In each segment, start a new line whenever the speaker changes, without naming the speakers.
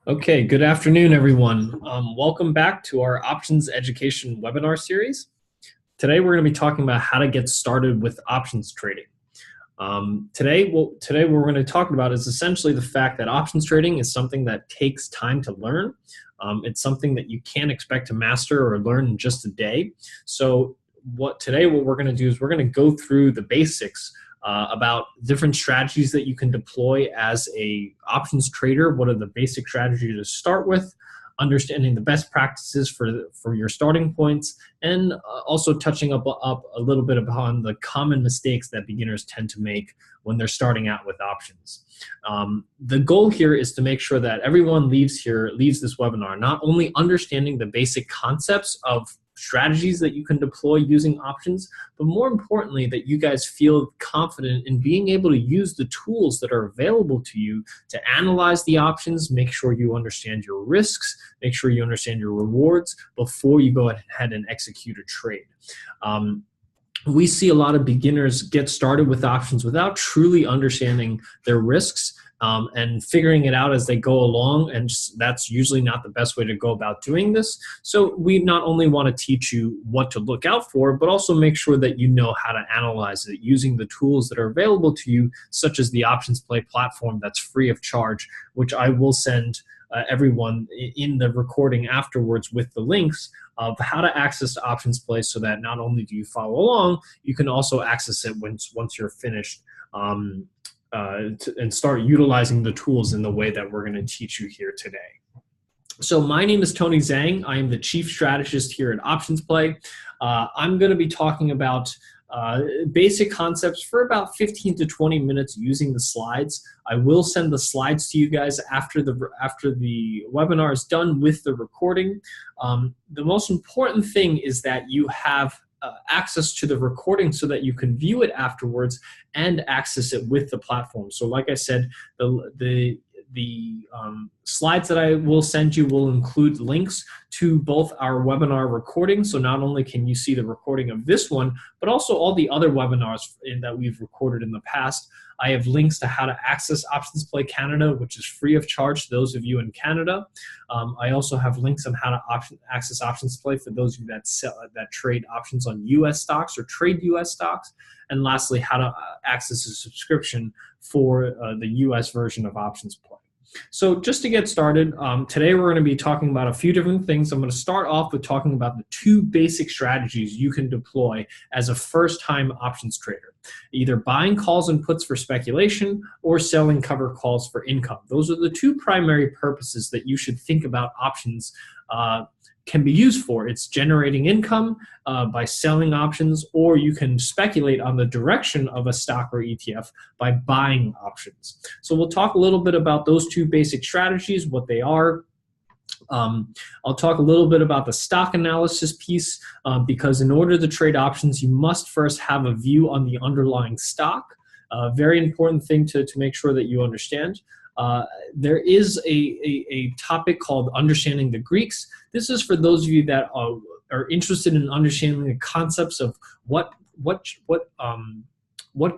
Okay, good afternoon, everyone. Welcome back to our options education webinar series. Today, we're going to be talking about how to get started with options trading. Today, what we're going to talk about is essentially the fact that options trading is something that takes time to learn. It's something that you can't expect to master or learn in just a day. So what we're going to do is we're going to go through the basics about different strategies that you can deploy as a options trader. What are the basic strategies to start with? Understanding the best practices for your starting points, and also touching up a little bit upon the common mistakes that beginners tend to make when they're starting out with options. The goal here is to make sure that everyone leaves this webinar not only understanding the basic concepts of strategies that you can deploy using options, but more importantly, that you guys feel confident in being able to use the tools that are available to you to analyze the options, make sure you understand your risks, make sure you understand your rewards before you go ahead and execute a trade. We see a lot of beginners get started with options without truly understanding their risks and figuring it out as they go along, and that's usually not the best way to go about doing this. So we not only want to teach you what to look out for, but also make sure that you know how to analyze it using the tools that are available to you, such as the OptionsPlay platform that's free of charge, which I will send everyone in the recording afterwards with the links of how to access OptionsPlay, so that not only do you follow along, you can also access it once you're finished and start utilizing the tools in the way that we're going to teach you here today. So my name is Tony Zhang. I am the Chief Strategist here at OptionsPlay. I'm going to be talking about basic concepts for about 15 to 20 minutes using the slides. I will send the slides to you guys after the webinar is done with the recording. The most important thing is that you have access to the recording so that you can view it afterwards and access it with the platform. So like I said, the slides that I will send you will include links to both our webinar recording. So not only can you see the recording of this one, but also all the other webinars that we've recorded in the past. I have links to how to access OptionsPlay Canada, which is free of charge to those of you in Canada. I also have links on how to access OptionsPlay for those of you that trade options on US stocks or trade US stocks. And lastly, how to access a subscription for the US version of OptionsPlay. So just to get started, today we're going to be talking about a few different things. I'm going to start off with talking about the two basic strategies you can deploy as a first-time options trader. Either buying calls and puts for speculation or selling cover calls for income. Those are the two primary purposes that you should think about options can be used for. It's generating income by selling options, or you can speculate on the direction of a stock or ETF by buying options. So we'll talk a little bit about those two basic strategies, what they are. I'll talk a little bit about the stock analysis piece because in order to trade options, you must first have a view on the underlying stock. Very important thing to make sure that you understand. There is a topic called understanding the Greeks. This is for those of you that are interested in understanding the concepts of what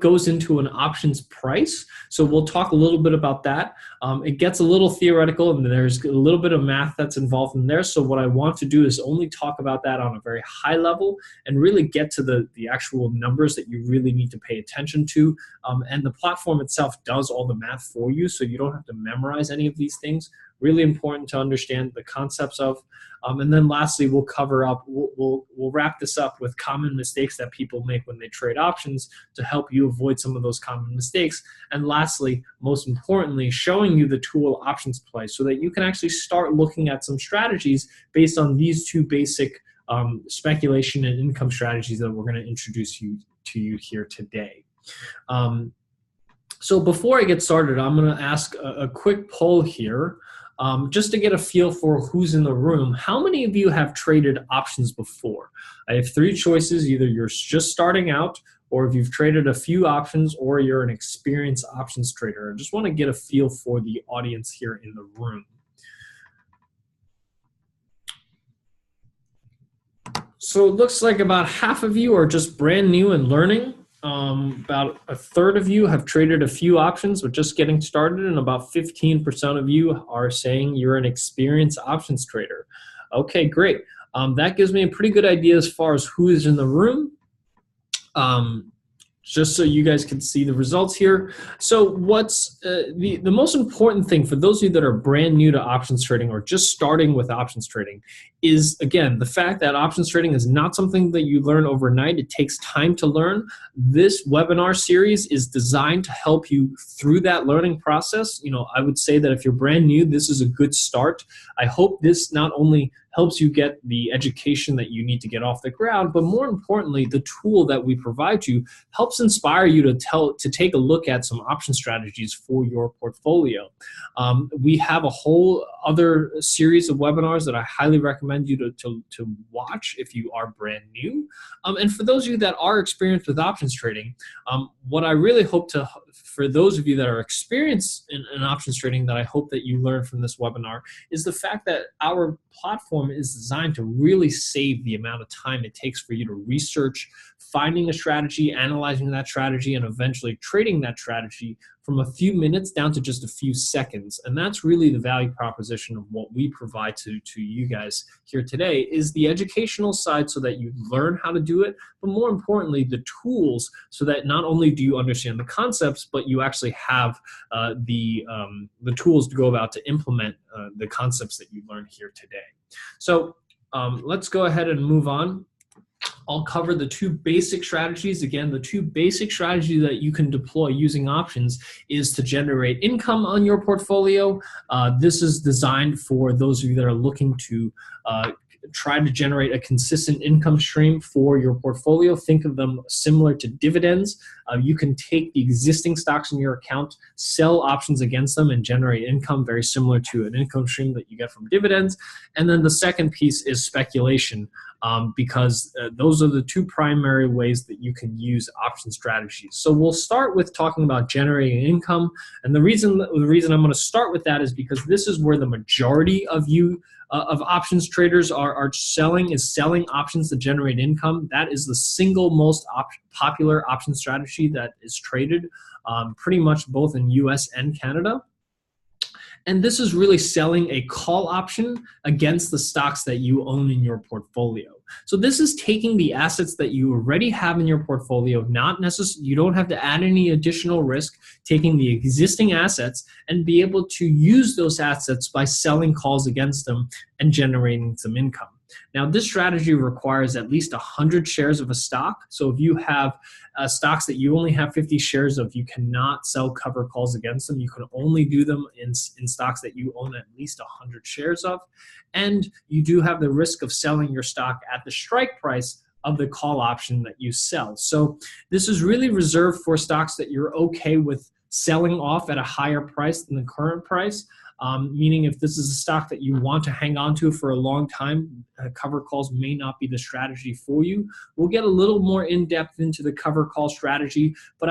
goes into an options price. So we'll talk a little bit about that. It gets a little theoretical, and there's a little bit of math that's involved in there. So what I want to do is only talk about that on a very high level and really get to the actual numbers that you really need to pay attention to. And the platform itself does all the math for you, so you don't have to memorize any of these things. Really important to understand the concepts of. And then lastly, we'll wrap this up with common mistakes that people make when they trade options to help you avoid some of those common mistakes. And lastly, most importantly, showing you the tool OptionsPlay so that you can actually start looking at some strategies based on these two basic speculation and income strategies that we're going to introduce to you here today. So before I get started, I'm going to ask a quick poll here. Just to get a feel for who's in the room. How many of you have traded options before? I have three choices. Either you're just starting out, or if you've traded a few options, or you're an experienced options trader. I just want to get a feel for the audience here in the room. So it looks like about half of you are just brand new and learning. about a third of you have traded a few options, but just getting started, and about 15% of you are saying you're an experienced options trader. Okay, great. That gives me a pretty good idea as far as who is in the room. Just so you guys can see the results here. So what's the most important thing for those of you that are brand new to options trading or just starting with options trading is, again, the fact that options trading is not something that you learn overnight. It takes time to learn. This webinar series is designed to help you through that learning process. You know, I would say that if you're brand new, this is a good start. I hope this not only helps you get the education that you need to get off the ground, but more importantly, the tool that we provide you helps inspire you to take a look at some option strategies for your portfolio. We have a whole other series of webinars that I highly recommend you to watch if you are brand new. And for those of you that are experienced with options trading, what I really hope to, for those of you that are experienced in options trading, that I hope that you learn from this webinar is the fact that our platform is designed to really save the amount of time it takes for you to research, finding a strategy, analyzing that strategy, and eventually trading that strategy from a few minutes down to just a few seconds. And that's really the value proposition of what we provide to you guys here today, is the educational side so that you learn how to do it, but more importantly, the tools so that not only do you understand the concepts, but you actually have the tools to go about to implement the concepts that you learned here today. So let's go ahead and move on. I'll cover the two basic strategies. Again, the two basic strategies that you can deploy using options is to generate income on your portfolio. This is designed for those of you that are looking to try to generate a consistent income stream for your portfolio. Think of them similar to dividends. You can take the existing stocks in your account, sell options against them, and generate income very similar to an income stream that you get from dividends. And then the second piece is speculation, because those are the two primary ways that you can use option strategies. So we'll start with talking about generating income. And the reason I'm going to start with that is because this is where the majority of you of options traders are selling options to generate income. That is the single most popular option strategy that is traded pretty much both in US and Canada. And this is really selling a call option against the stocks that you own in your portfolio. So this is taking the assets that you already have in your portfolio, not necessarily, you don't have to add any additional risk, taking the existing assets and be able to use those assets by selling calls against them and generating some income. Now, this strategy requires at least 100 shares of a stock. So if you have stocks that you only have 50 shares of, you cannot sell cover calls against them. You can only do them in stocks that you own at least 100 shares of. And you do have the risk of selling your stock at the strike price of the call option that you sell. So this is really reserved for stocks that you're okay with selling off at a higher price than the current price. Meaning if this is a stock that you want to hang on to for a long time, cover calls may not be the strategy for you. We'll get a little more in depth into the cover call strategy, but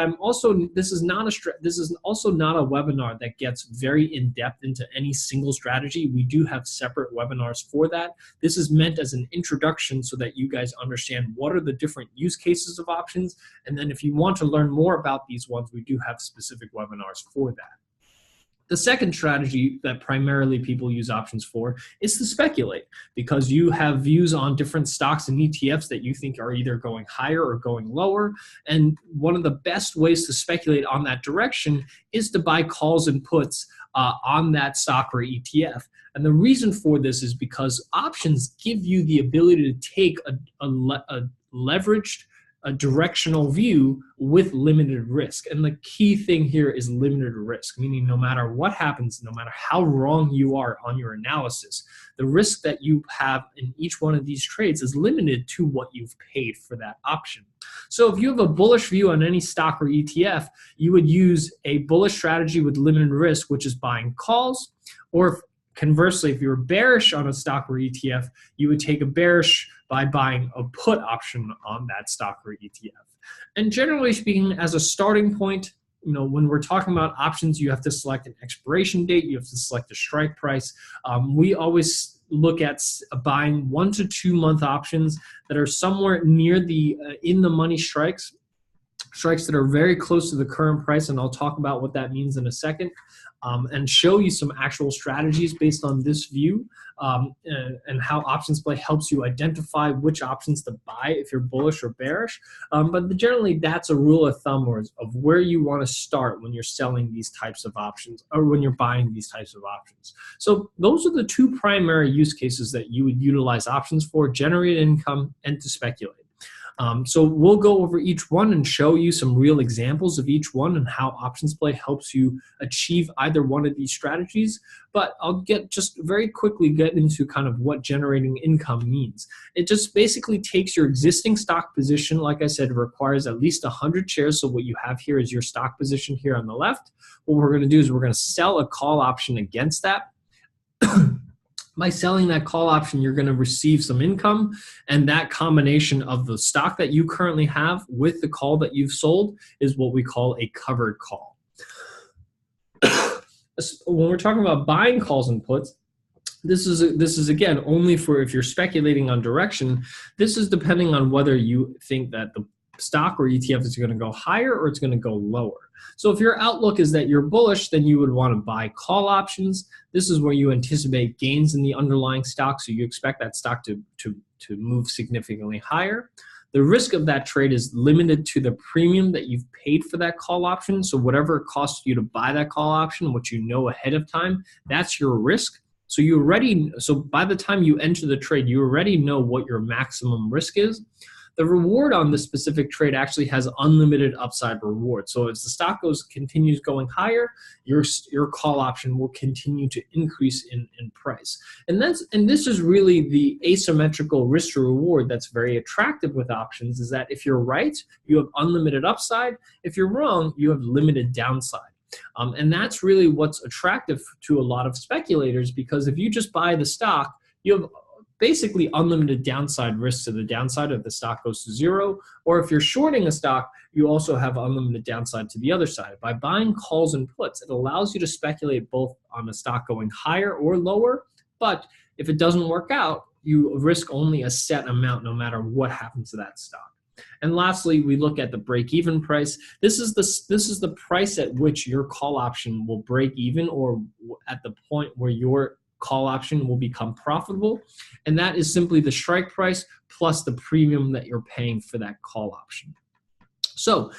this is also not a webinar that gets very in depth into any single strategy. We do have separate webinars for that. This is meant as an introduction so that you guys understand what are the different use cases of options, and then if you want to learn more about these ones, we do have specific webinars for that. The second strategy that primarily people use options for is to speculate, because you have views on different stocks and ETFs that you think are either going higher or going lower. And one of the best ways to speculate on that direction is to buy calls and puts on that stock or ETF. And the reason for this is because options give you the ability to take a leveraged a directional view with limited risk. And the key thing here is limited risk, meaning no matter what happens, no matter how wrong you are on your analysis, the risk that you have in each one of these trades is limited to what you've paid for that option. So if you have a bullish view on any stock or ETF, you would use a bullish strategy with limited risk, which is buying calls, or conversely, if you're bearish on a stock or ETF, you would take a bearish by buying a put option on that stock or ETF. And generally speaking, as a starting point, when we're talking about options, you have to select an expiration date, you have to select a strike price. We always look at buying 1 to 2 month options that are somewhere near the in the money strikes. strikes that are very close to the current price, and I'll talk about what that means in a second, and show you some actual strategies based on this view, and how OptionsPlay helps you identify which options to buy if you're bullish or bearish. But generally, that's a rule of thumb of where you want to start when you're selling these types of options or when you're buying these types of options. So those are the two primary use cases that you would utilize options for: generate income and to speculate. So we'll go over each one and show you some real examples of each one and how OptionsPlay helps you achieve either one of these strategies. But I'll just very quickly get into kind of what generating income means. It just basically takes your existing stock position. Like I said, it requires at least 100 shares. So what you have here is your stock position here on the left. What we're going to do is we're going to sell a call option against that. By selling that call option, you're going to receive some income, and that combination of the stock that you currently have with the call that you've sold is what we call a covered call. When we're talking about buying calls and puts, this is again only for if you're speculating on direction. This is depending on whether you think that the stock or ETF is going to go higher or it's going to go lower. So if your outlook is that you're bullish, then you would want to buy call options. This is where you anticipate gains in the underlying stock, so you expect that stock to move significantly higher. The risk of that trade is limited to the premium that you've paid for that call option. So whatever it costs you to buy that call option, what you know ahead of time, that's your risk. So by the time you enter the trade, you already know what your maximum risk is. The reward on this specific trade actually has unlimited upside reward. So as the stock continues going higher, your call option will continue to increase in price. And this is really the asymmetrical risk to reward that's very attractive with options, is that if you're right, you have unlimited upside. If you're wrong, you have limited downside. And that's really what's attractive to a lot of speculators, because if you just buy the stock, you have basically unlimited downside risk to the downside if the stock goes to zero. Or if you're shorting a stock, you also have unlimited downside to the other side. By buying calls and puts, it allows you to speculate both on the stock going higher or lower. But if it doesn't work out, you risk only a set amount no matter what happens to that stock. And lastly, we look at the break-even price. This is the price at which your call option will break even, or at the point where your call option will become profitable, and that is simply the strike price plus the premium that you're paying for that call option. So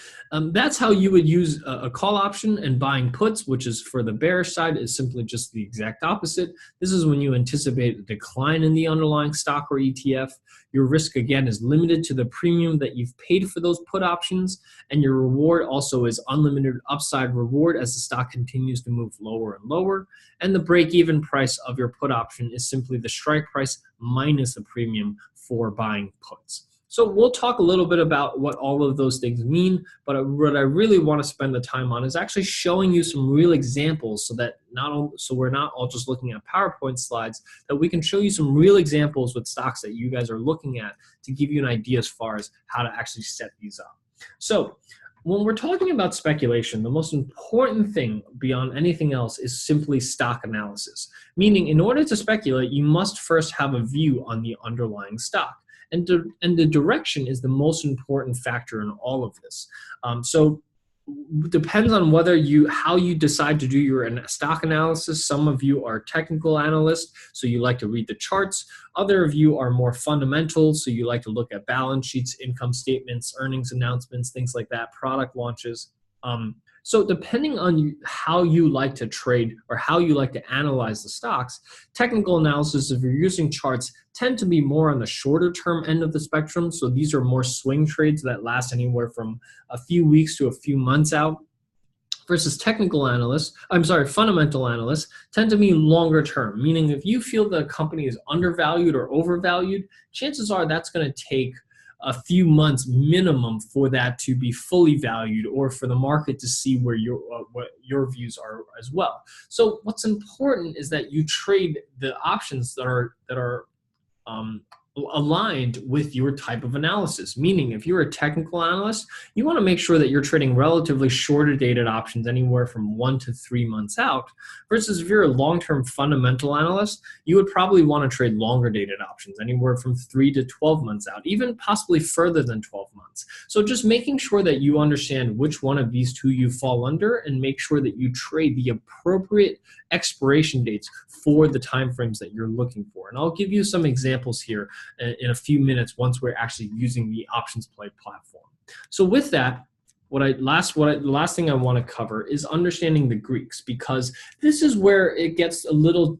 that's how you would use a call option. And buying puts, which is for the bearish side, is simply just the exact opposite. This is when you anticipate a decline in the underlying stock or ETF. Your risk, again, is limited to the premium that you've paid for those put options, and your reward also is unlimited upside reward as the stock continues to move lower and lower. And the break-even price of your put option is simply the strike price minus the premium for buying puts. So we'll talk a little bit about what all of those things mean, but what I really want to spend the time on is actually showing you some real examples, so we're not all just looking at PowerPoint slides, that we can show you some real examples with stocks that you guys are looking at to give you an idea as far as how to actually set these up. So when we're talking about speculation, the most important thing beyond anything else is simply stock analysis. Meaning, in order to speculate, you must first have a view on the underlying stock. And the direction is the most important factor in all of this. So it depends on how you decide to do your stock analysis. Some of you are technical analysts, so you like to read the charts. Other of you are more fundamental, so you like to look at balance sheets, income statements, earnings announcements, things like that, product launches. So depending on how you like to trade or how you like to analyze the stocks, technical analysis, if you're using charts, tend to be more on the shorter term end of the spectrum. So these are more swing trades that last anywhere from a few weeks to a few months out. Versus fundamental analysts tend to be longer term, meaning if you feel the company is undervalued or overvalued, chances are that's going to take a few months minimum for that to be fully valued, or for the market to see where what your views are as well. So what's important is that you trade the options that are aligned with your type of analysis. Meaning, if you're a technical analyst, you want to make sure that you're trading relatively shorter dated options anywhere from 1 to 3 months out, versus if you're a long-term fundamental analyst, you would probably want to trade longer dated options anywhere from 3 to 12 months out, even possibly further than 12 months. So just making sure that you understand which one of these two you fall under, and make sure that you trade the appropriate expiration dates for the time frames that you're looking for. And I'll give you some examples here in a few minutes once we're actually using the OptionsPlay platform. So with that, the last thing I want to cover is understanding the Greeks, because this is where it gets a little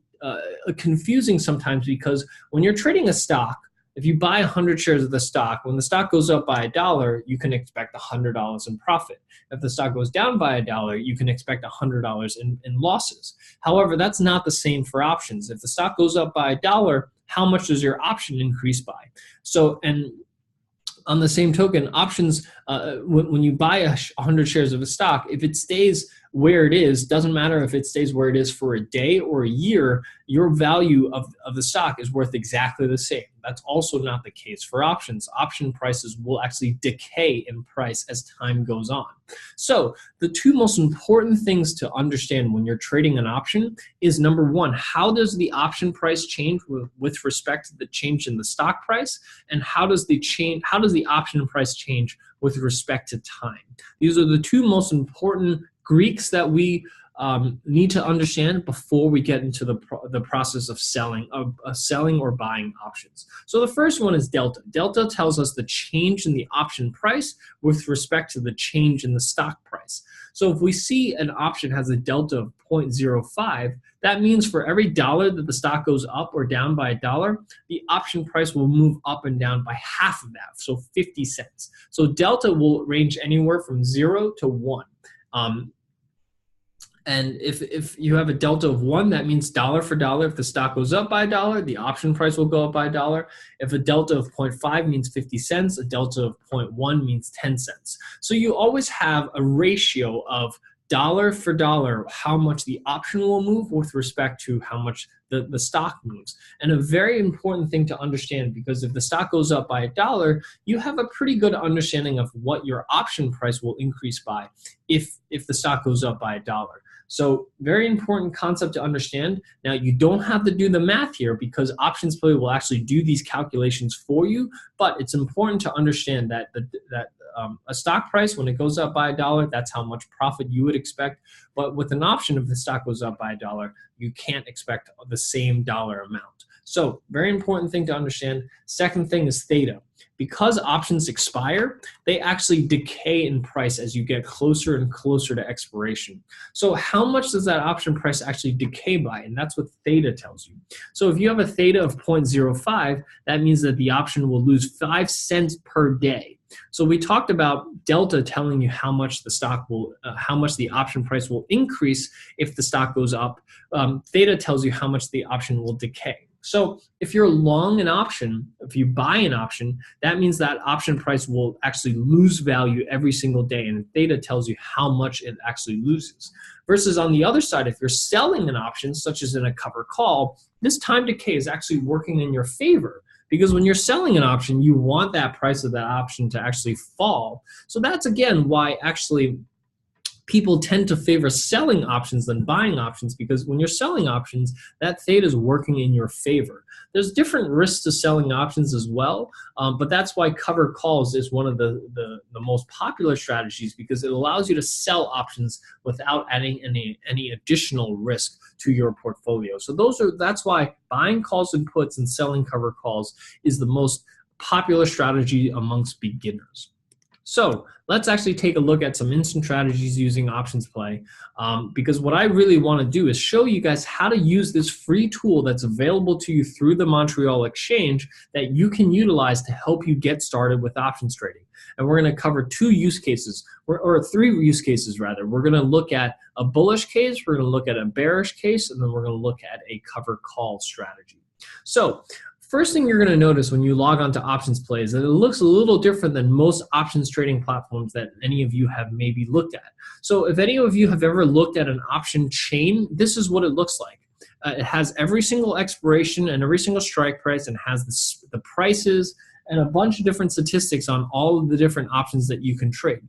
confusing sometimes, because when you're trading a stock, if you buy 100 shares of the stock, when the stock goes up by $1, you can expect $100 in profit. If the stock goes down by $1, you can expect $100 in losses. However, that's not the same for options. If the stock goes up by $1, how much does your option increase by? So, and on the same token, options, when you buy 100 shares of a stock, if it stays where it is, doesn't matter if it stays where it is for a day or a year, your value of the stock is worth exactly the same. That's also not the case for options. Option prices will actually decay in price as time goes on. So the two most important things to understand when you're trading an option is, number one, how does the option price change with respect to the change in the stock price, and how does the option price change with respect to time? These are the two most important Greeks that we need to understand before we get into the process of selling or buying options. So the first one is delta. Delta tells us the change in the option price with respect to the change in the stock price. So if we see an option has a delta of 0.05, that means for every dollar that the stock goes up or down by $1, the option price will move up and down by half of that, so 50 cents. So delta will range anywhere from 0 to 1. And if you have a delta of 1, that means dollar for dollar. If the stock goes up by $1, the option price will go up by $1. If a delta of 0.5 means 50 cents, a delta of 0.1 means 10 cents. So you always have a ratio of dollar for dollar, how much the option will move with respect to how much the stock moves. And a very important thing to understand, because if the stock goes up by $1, you have a pretty good understanding of what your option price will increase by if the stock goes up by $1. So very important concept to understand. Now, you don't have to do the math here, because OptionsPlay will actually do these calculations for you, but it's important to understand that a stock price, when it goes up by $1, that's how much profit you would expect. But with an option, if the stock goes up by $1, you can't expect the same dollar amount. So very important thing to understand. Second thing is theta. Because options expire, they actually decay in price as you get closer and closer to expiration. So how much does that option price actually decay by? And that's what theta tells you. So if you have a theta of 0.05, that means that the option will lose 5 cents per day. So we talked about delta telling you how much the stock will, how much the option price will increase if the stock goes up. Theta tells you how much the option will decay. So if you're long an option, if you buy an option, that means that option price will actually lose value every single day, and theta tells you how much it actually loses. Versus on the other side, if you're selling an option, such as in a cover call, this time decay is actually working in your favor. Because when you're selling an option, you want that price of that option to actually fall. So that's, again, why actually people tend to favor selling options than buying options, because when you're selling options, that theta is working in your favor. There's different risks to selling options as well, but that's why cover calls is one of the most popular strategies, because it allows you to sell options without adding any additional risk to your portfolio. So that's why buying calls and puts and selling cover calls is the most popular strategy amongst beginners. So let's actually take a look at some instant strategies using OptionsPlay, because what I really want to do is show you guys how to use this free tool that's available to you through the Montreal Exchange that you can utilize to help you get started with options trading. And we're going to cover 2 use cases, or 3 use cases rather. We're going to look at a bullish case, we're going to look at a bearish case, and then we're going to look at a cover call strategy. So first thing you're going to notice when you log on to OptionsPlay is that it looks a little different than most options trading platforms that any of you have maybe looked at. So if any of you have ever looked at an option chain, this is what it looks like. It has every single expiration and every single strike price, and has the prices and a bunch of different statistics on all of the different options that you can trade.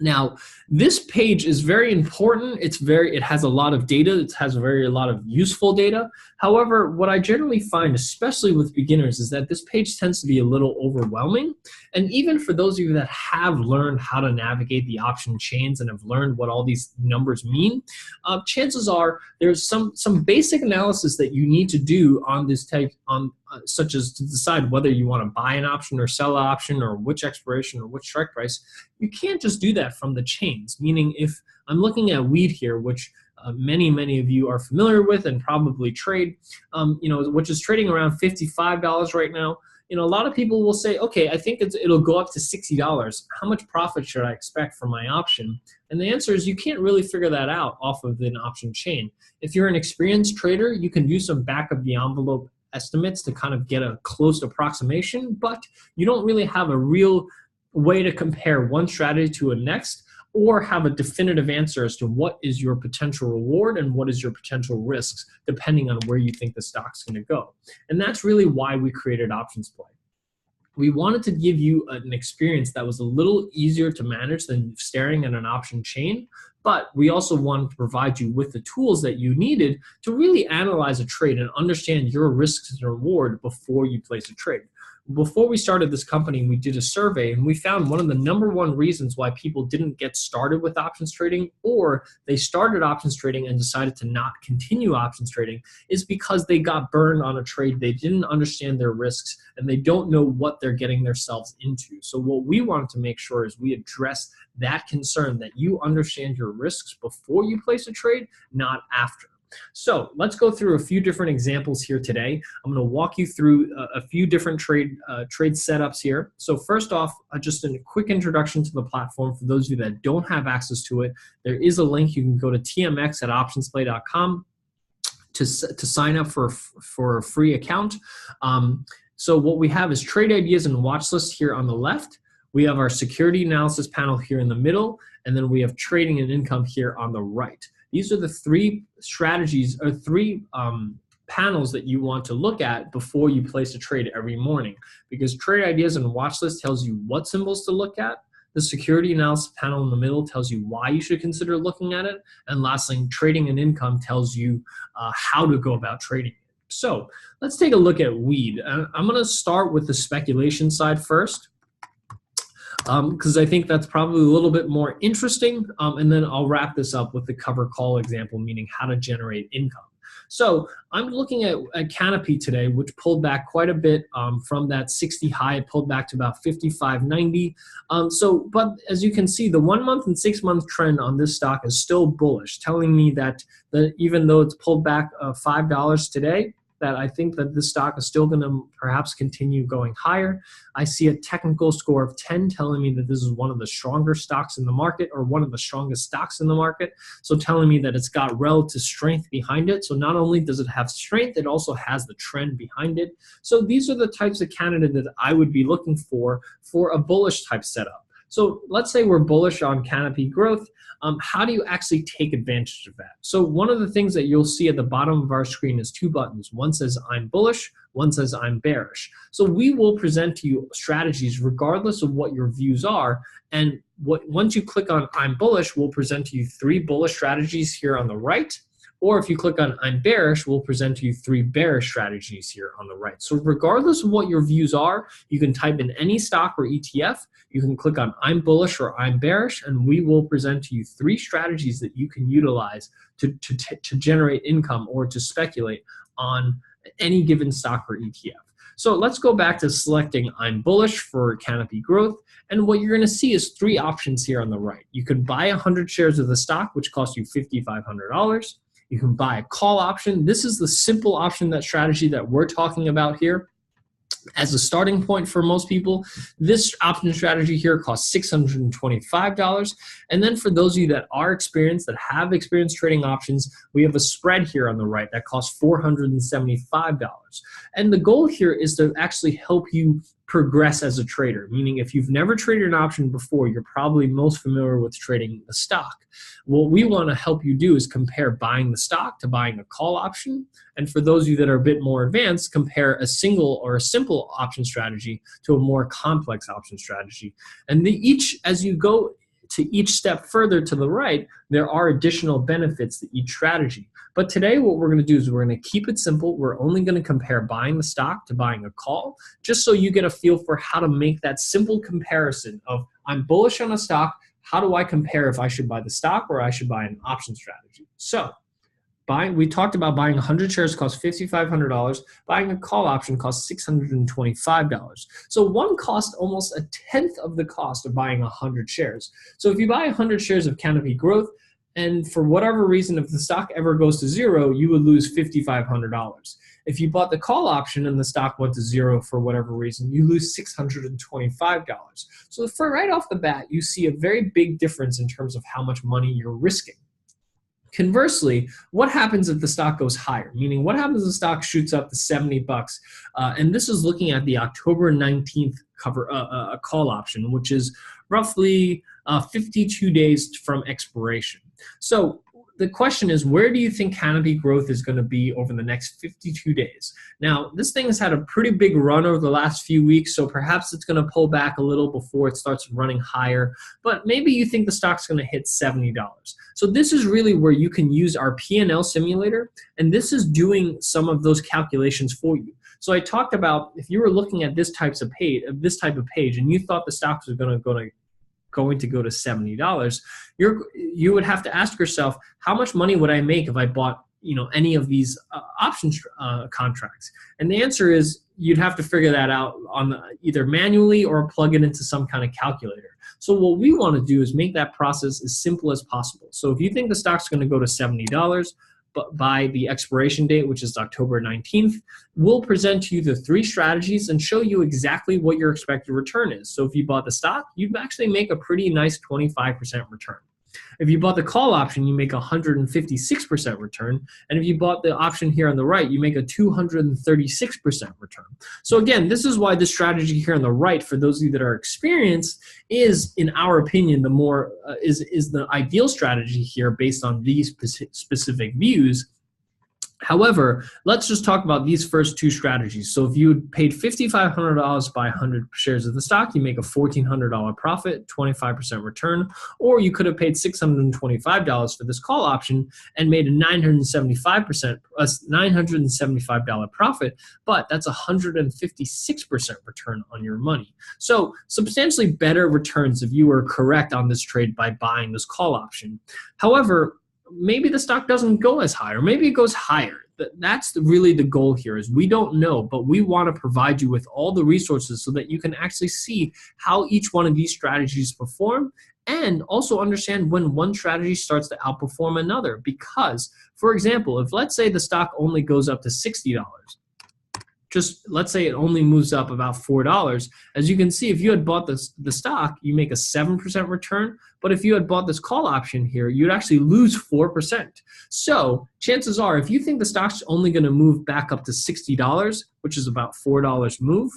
Now, this page is very important. It has a lot of data. It has a lot of useful data. However, what I generally find, especially with beginners, is that this page tends to be a little overwhelming. And even for those of you that have learned how to navigate the option chains and have learned what all these numbers mean, chances are there's some basic analysis that you need to do on this type, such as to decide whether you want to buy an option or sell an option, or which expiration or which strike price. You can't just do that from the chains. Meaning, if I'm looking at wheat here, which many of you are familiar with and probably trade, which is trading around $55 right now. A lot of people will say, okay, I think it'll go up to $60. How much profit should I expect from my option? And the answer is you can't really figure that out off of an option chain. If you're an experienced trader, you can do some back of the envelope estimates to kind of get a close approximation, but you don't really have a real way to compare one strategy to a next, or have a definitive answer as to what is your potential reward and what is your potential risks, depending on where you think the stock's going to go. And that's really why we created OptionsPlay. We wanted to give you an experience that was a little easier to manage than staring at an option chain, but we also wanted to provide you with the tools that you needed to really analyze a trade and understand your risks and reward before you place a trade. Before we started this company, we did a survey, and we found one of the #1 reasons why people didn't get started with options trading, or they started options trading and decided to not continue options trading, is because they got burned on a trade. They didn't understand their risks, and they don't know what they're getting themselves into. So what we wanted to make sure is we address that concern, that you understand your risks before you place a trade, not after. So let's go through a few different examples here today. I'm going to walk you through a few different trade setups here. So first off, just a quick introduction to the platform for those of you that don't have access to it. There is a link. You can go to tmx@optionsplay.com to sign up for a free account. So what we have is trade ideas and watch lists here on the left. We have our security analysis panel here in the middle, and then we have trading and income here on the right. These are the three strategies, or three panels that you want to look at before you place a trade every morning, because trade ideas and watch list tells you what symbols to look at. The security analysis panel in the middle tells you why you should consider looking at it. And lastly, trading and income tells you how to go about trading it. So let's take a look at weed. I'm going to start with the speculation side first, because I think that's probably a little bit more interesting, and then I'll wrap this up with the cover call example, meaning how to generate income. So I'm looking at Canopy today, which pulled back quite a bit from that 60 high. It pulled back to about 55.90. But as you can see, the 1 month and 6 month trend on this stock is still bullish, telling me that even though it's pulled back $5 today, that I think that this stock is still going to perhaps continue going higher. I see a technical score of 10 telling me that this is one of the stronger stocks in the market, or one of the strongest stocks in the market. So telling me that it's got relative strength behind it. So not only does it have strength, it also has the trend behind it. So these are the types of candidate that I would be looking for a bullish type setup. So let's say we're bullish on Canopy growth. How do you actually take advantage of that? So one of the things that you'll see at the bottom of our screen is two buttons. One says I'm bullish, one says I'm bearish. So we will present to you strategies regardless of what your views are. And once you click on I'm bullish, we'll present to you 3 bullish strategies here on the right. Or if you click on I'm bearish, we'll present to you 3 bearish strategies here on the right. So regardless of what your views are, you can type in any stock or ETF. You can click on I'm bullish or I'm bearish, and we will present to you 3 strategies that you can utilize to generate income or to speculate on any given stock or ETF. So let's go back to selecting I'm bullish for Canopy growth. And what you're going to see is 3 options here on the right. You can buy 100 shares of the stock, which costs you $5,500. You can buy a call option. This is the simple option, that strategy that we're talking about here. As a starting point for most people, this option strategy here costs $625. And then for those of you that are experienced, that have experience trading options, we have a spread here on the right that costs $475. And the goal here is to actually help you progress as a trader, meaning if you've never traded an option before, you're probably most familiar with trading a stock. What we want to help you do is compare buying the stock to buying a call option. And for those of you that are a bit more advanced, compare a single or a simple option strategy to a more complex option strategy. And as you go to each step further to the right, there are additional benefits to each strategy. But today what we're going to do is we're going to keep it simple. We're only going to compare buying the stock to buying a call, just so you get a feel for how to make that simple comparison of, I'm bullish on a stock, how do I compare if I should buy the stock or I should buy an option strategy? So we talked about buying 100 shares costs $5,500. Buying a call option costs $625. So one cost almost a tenth of the cost of buying 100 shares. So if you buy 100 shares of Canopy Growth, and for whatever reason, if the stock ever goes to zero, you would lose $5,500. If you bought the call option and the stock went to zero for whatever reason, you lose $625. So right off the bat, you see a very big difference in terms of how much money you're risking. Conversely, what happens if the stock goes higher? Meaning, what happens if the stock shoots up to 70 bucks? And this is looking at the October 19th call option, which is roughly 52 days from expiration. So the question is, where do you think Canopy Growth is going to be over the next 52 days? Now, this thing has had a pretty big run over the last few weeks, so perhaps it's going to pull back a little before it starts running higher, but maybe you think the stock's going to hit $70. So this is really where you can use our P&L simulator, and this is doing some of those calculations for you. So I talked about, if you were looking at this type of page and you thought the stock was going to go to $70, you would have to ask yourself, how much money would I make if I bought any of these options contracts? And the answer is, you'd have to figure that out either manually or plug it into some kind of calculator. So what we want to do is make that process as simple as possible. So if you think the stock's going to go to $70, but by the expiration date, which is October 19th, we'll present to you the 3 strategies and show you exactly what your expected return is. So if you bought the stock, you'd actually make a pretty nice 25% return. If you bought the call option, you make a 156% return. And if you bought the option here on the right, you make a 236% return. So again, this is why this strategy here on the right, for those of you that are experienced, is, in our opinion, the more is the ideal strategy here based on these specific views. However, let's just talk about these first 2 strategies. So if you paid $5,500 to buy 100 shares of the stock, you make a $1,400 profit, 25% return, or you could have paid $625 for this call option and made a $975 profit, but that's a 156% return on your money. So substantially better returns if you were correct on this trade by buying this call option. However, maybe the stock doesn't go as high, or maybe it goes higher. That's really the goal here, is we don't know, but we want to provide you with all the resources so that you can actually see how each one of these strategies perform, and also understand when one strategy starts to outperform another. Because, for example, if let's say the stock only goes up to $60, just let's say it only moves up about $4. As you can see, if you had bought the stock, you make a 7% return. But if you had bought this call option here, you'd actually lose 4%. So chances are, if you think the stock's only going to move back up to $60, which is about $4 move,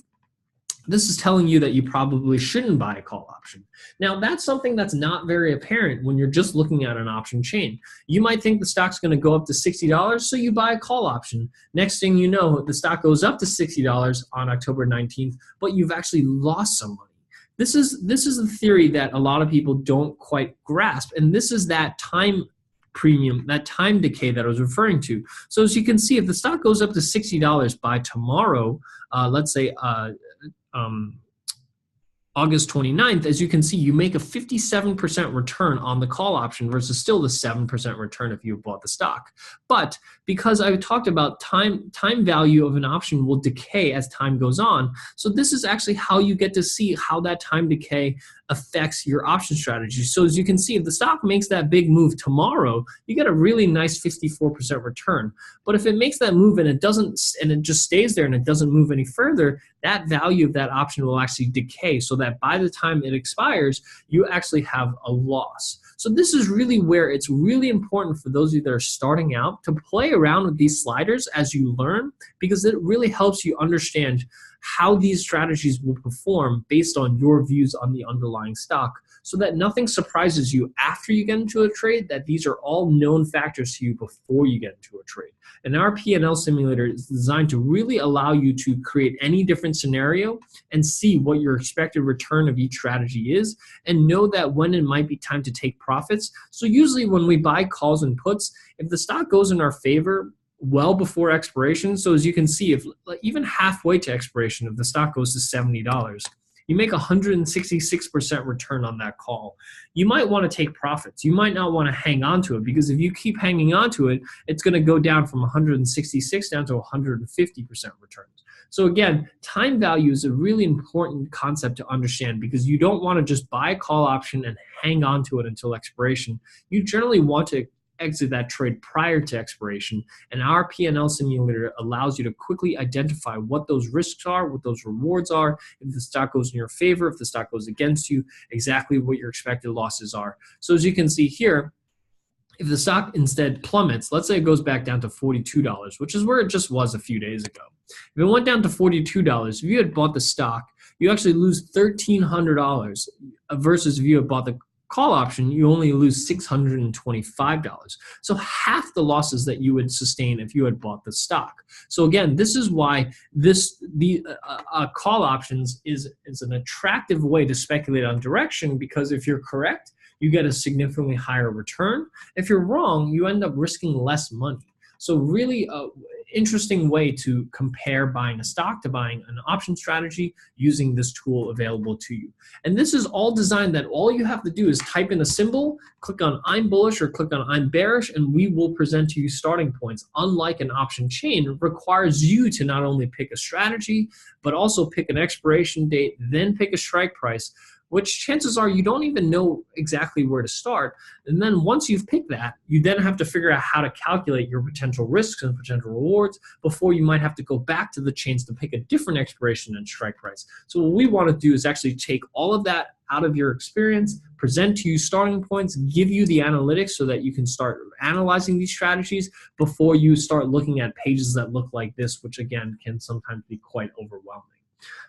this is telling you that you probably shouldn't buy a call option. Now, that's something that's not very apparent when you're just looking at an option chain. You might think the stock's going to go up to $60, so you buy a call option. Next thing you know, the stock goes up to $60 on October 19th, but you've actually lost some money. This is a theory that a lot of people don't quite grasp, and this is that time premium, that time decay that I was referring to. So as you can see, if the stock goes up to $60 by tomorrow, let's say August 29th, as you can see, you make a 57% return on the call option versus still the 7% return if you bought the stock. But because I talked about time value of an option will decay as time goes on, so this is actually how you get to see how that time decay affects your option strategy. So as you can see, if the stock makes that big move tomorrow, you get a really nice 54% return. But if it makes that move and it doesn't, and it just stays there and it doesn't move any further, that value of that option will actually decay, so that by the time it expires, you actually have a loss. So this is really where it's really important for those of you that are starting out to play around with these sliders as you learn, because it really helps you understand how these strategies will perform based on your views on the underlying stock, so that nothing surprises you after you get into a trade, that these are all known factors to you before you get into a trade. And our P&L simulator is designed to really allow you to create any different scenario and see what your expected return of each strategy is, and know that when it might be time to take profits. So usually when we buy calls and puts, if the stock goes in our favor well before expiration, so as you can see, if even halfway to expiration, if the stock goes to $70, you make 166% return on that call. You might want to take profits. You might not want to hang on to it, because if you keep hanging on to it, it's going to go down from 166 down to 150% returns. So again, time value is a really important concept to understand, because you don't want to just buy a call option and hang on to it until expiration. You generally want to exit that trade prior to expiration, and our P&L simulator allows you to quickly identify what those risks are, what those rewards are, if the stock goes in your favor, if the stock goes against you, exactly what your expected losses are. So as you can see here, if the stock instead plummets, let's say it goes back down to $42, which is where it just was a few days ago. If it went down to $42, if you had bought the stock, you actually lose $1,300 versus if you had bought the call option, you only lose $625. So half the losses that you would sustain if you had bought the stock. So again, this is why the call options is an attractive way to speculate on direction, because if you're correct, you get a significantly higher return. If you're wrong, you end up risking less money. So really interesting way to compare buying a stock to buying an option strategy using this tool available to you. And this is all designed that all you have to do is type in a symbol, click on I'm bullish or click on I'm bearish, and we will present to you starting points. Unlike an option chain, it requires you to not only pick a strategy, but also pick an expiration date, then pick a strike price, which chances are you don't even know exactly where to start. And then once you've picked that, you then have to figure out how to calculate your potential risks and potential rewards before you might have to go back to the chains to pick a different expiration and strike price. So what we want to do is actually take all of that out of your experience, present to you starting points, give you the analytics so that you can start analyzing these strategies before you start looking at pages that look like this, which again can sometimes be quite overwhelming.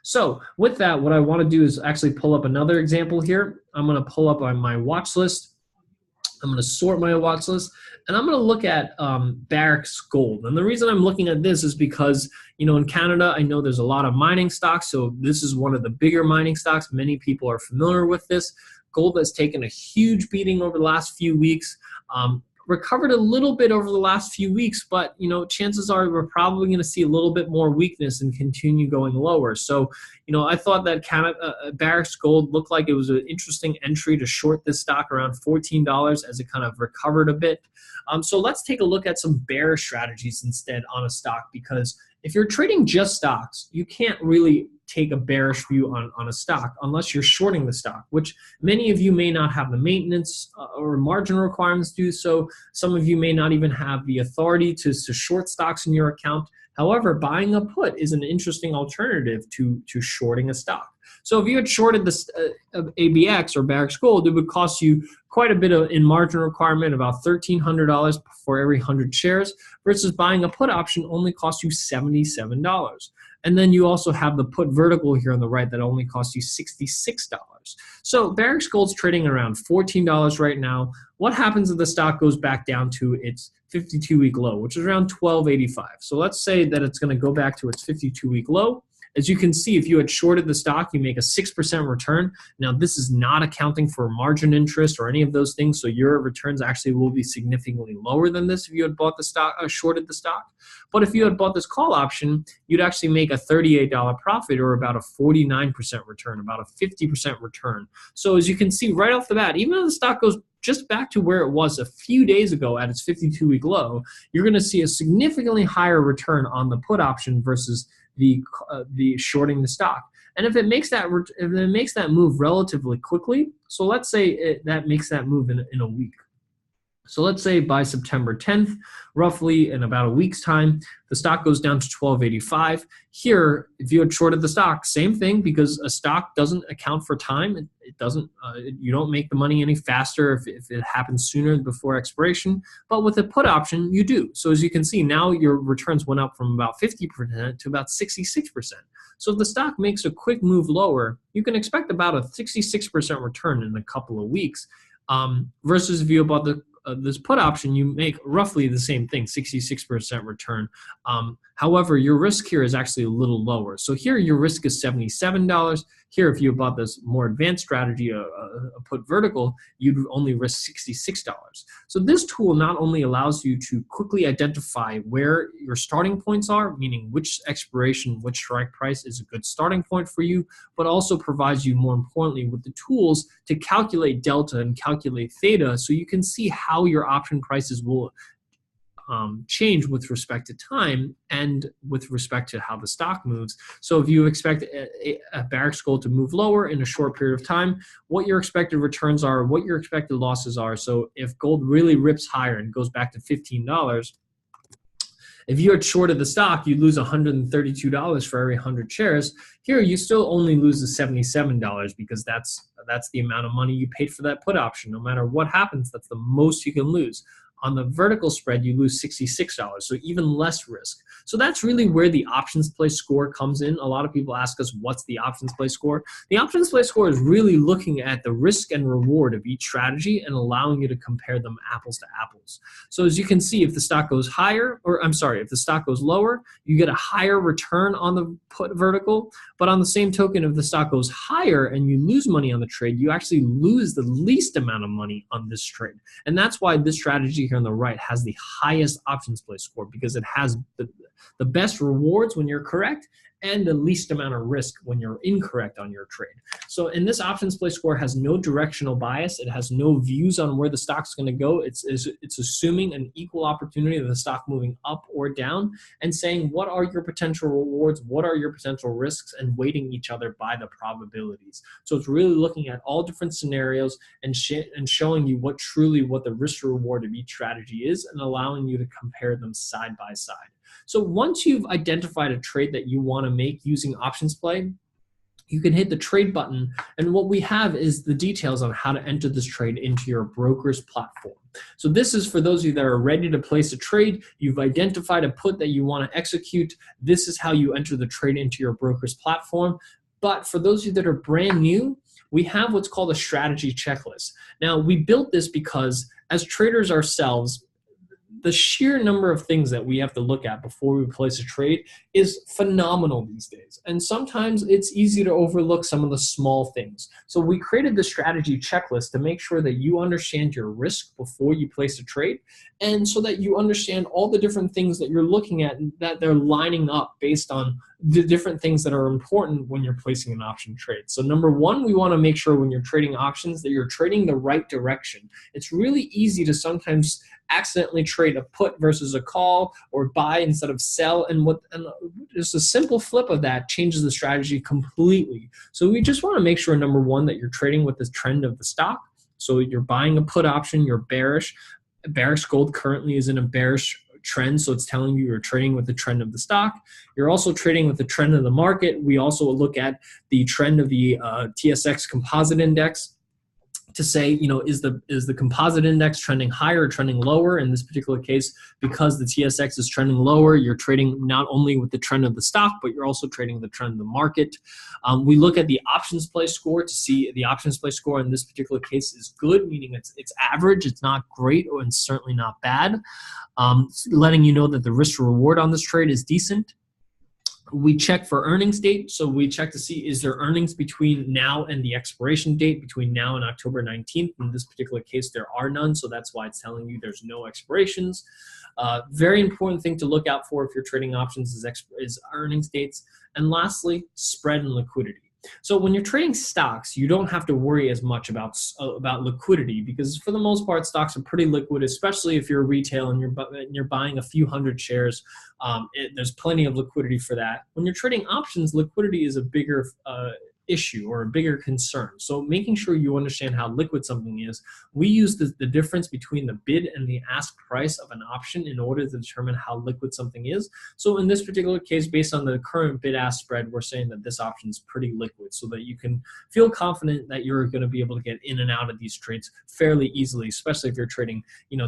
So with that, what I want to do is actually pull up another example here. I'm going to pull up on my watch list. I'm going to sort my watch list, and I'm going to look at Barrick's gold. And the reason I'm looking at this is because, you know, in Canada, I know there's a lot of mining stocks. So this is one of the bigger mining stocks. Many people are familiar with this. Gold has taken a huge beating over the last few weeks. Recovered a little bit over the last few weeks, but you know, chances are we're probably going to see a little bit more weakness and continue going lower. So, you know, I thought that Barrick's gold looked like it was an interesting entry to short this stock around $14 as it kind of recovered a bit. So let's take a look at some bearish strategies instead on a stock, because if you're trading just stocks, you can't really take a bearish view on a stock unless you're shorting the stock, which many of you may not have the maintenance or margin requirements to do so. Some of you may not even have the authority to short stocks in your account. However, buying a put is an interesting alternative to shorting a stock. So if you had shorted this ABX or Barrick's gold, it would cost you quite a bit in margin requirement, about $1,300 for every 100 shares, versus buying a put option only costs you $77. And then you also have the put vertical here on the right that only costs you $66. So Barrick's gold's trading around $14 right now. What happens if the stock goes back down to its 52-week low, which is around $12.85? So let's say that it's going to go back to its 52-week low. As you can see, if you had shorted the stock, you make a 6% return. Now, this is not accounting for margin interest or any of those things, so your returns actually will be significantly lower than this if you had bought the stock, shorted the stock. But if you had bought this call option, you'd actually make a $38 profit, or about a 49% return, about a 50% return. So as you can see right off the bat, even though the stock goes just back to where it was a few days ago at its 52-week low, you're going to see a significantly higher return on the put option versus the shorting the stock. And if it makes that move relatively quickly, so let's say that makes that move in a week. So let's say by September 10th, roughly in about a week's time, the stock goes down to 12.85. Here, if you had shorted the stock, same thing, because a stock doesn't account for time. It doesn't. You don't make the money any faster if it happens sooner before expiration. But with a put option, you do. So as you can see, now your returns went up from about 50% to about 66%. So if the stock makes a quick move lower, you can expect about a 66% return in a couple of weeks. Versus if you bought this put option, you make roughly the same thing, 66% return. However, your risk here is actually a little lower. So here your risk is $77. Here, if you bought this more advanced strategy, a put vertical, you'd only risk $66. So this tool not only allows you to quickly identify where your starting points are, meaning which expiration, which strike price is a good starting point for you, but also provides you, more importantly, with the tools to calculate delta and calculate theta, so you can see how your option prices will change with respect to time and with respect to how the stock moves. So if you expect a bearish gold to move lower in a short period of time, what your expected returns are, what your expected losses are. So if gold really rips higher and goes back to $15, if you had shorted the stock, you'd lose $132 for every 100 shares. Here, you still only lose the $77 because that's the amount of money you paid for that put option. No matter what happens, that's the most you can lose. On the vertical spread, you lose $66, so even less risk. So that's really where the OptionsPlay score comes in. A lot of people ask us, what's the OptionsPlay score? The OptionsPlay score is really looking at the risk and reward of each strategy and allowing you to compare them apples to apples. So as you can see, if the stock goes higher, if the stock goes lower, you get a higher return on the put vertical. But on the same token, if the stock goes higher and you lose money on the trade, you actually lose the least amount of money on this trade. And that's why this strategy here on the right has the highest OptionsPlay score, because it has the best rewards when you're correct and the least amount of risk when you're incorrect on your trade. So in this OptionsPlay score has no directional bias. It has no views on where the stock's going to go. It's assuming an equal opportunity of the stock moving up or down and saying what are your potential rewards, what are your potential risks, and weighting each other by the probabilities. So it's really looking at all different scenarios and showing you what the risk reward of each strategy is and allowing you to compare them side by side. So once you've identified a trade that you want to make using OptionsPlay, you can hit the trade button, and what we have is the details on how to enter this trade into your broker's platform. So this is for those of you that are ready to place a trade. You've identified a put that you want to execute. This is how you enter the trade into your broker's platform. But for those of you that are brand new, we have what's called a strategy checklist. Now, we built this because as traders ourselves, the sheer number of things that we have to look at before we place a trade is phenomenal these days. And sometimes it's easy to overlook some of the small things. So we created the strategy checklist to make sure that you understand your risk before you place a trade, and so that you understand all the different things that you're looking at and that they're lining up based on the different things that are important when you're placing an option trade. So number one, we want to make sure when you're trading options that you're trading the right direction. It's really easy to sometimes accidentally trade a put versus a call, or buy instead of sell, and just a simple flip of that changes the strategy completely. So we just want to make sure, number one, that you're trading with the trend of the stock. So you're buying a put option, you're bearish. Bearish gold currently is in a bearish trend, so it's telling you you're trading with the trend of the stock. You're also trading with the trend of the market. We also look at the trend of the TSX composite index to say, is the composite index trending higher or trending lower? In this particular case, because the TSX is trending lower, you're trading not only with the trend of the stock, but you're also trading the trend of the market. We look at the OptionsPlay score to see the OptionsPlay score in this particular case is good, meaning it's average, it's not great, and certainly not bad, letting you know that the risk to reward on this trade is decent. We check for earnings date, so we check to see is there earnings between now and the expiration date, between now and October 19th. In this particular case, there are none, so that's why it's telling you there's no expirations. Very important thing to look out for if you're trading options is earnings dates. And lastly, spread and liquidity. So when you're trading stocks, you don't have to worry as much about liquidity, because for the most part, stocks are pretty liquid, especially if you're retail and you're buying a few hundred shares. There's plenty of liquidity for that. When you're trading options, liquidity is a bigger issue or a bigger concern. So making sure you understand how liquid something is, we use the difference between the bid and the ask price of an option in order to determine how liquid something is. So in this particular case, based on the current bid-ask spread, we're saying that this option is pretty liquid so that you can feel confident that you're going to be able to get in and out of these trades fairly easily, especially if you're trading,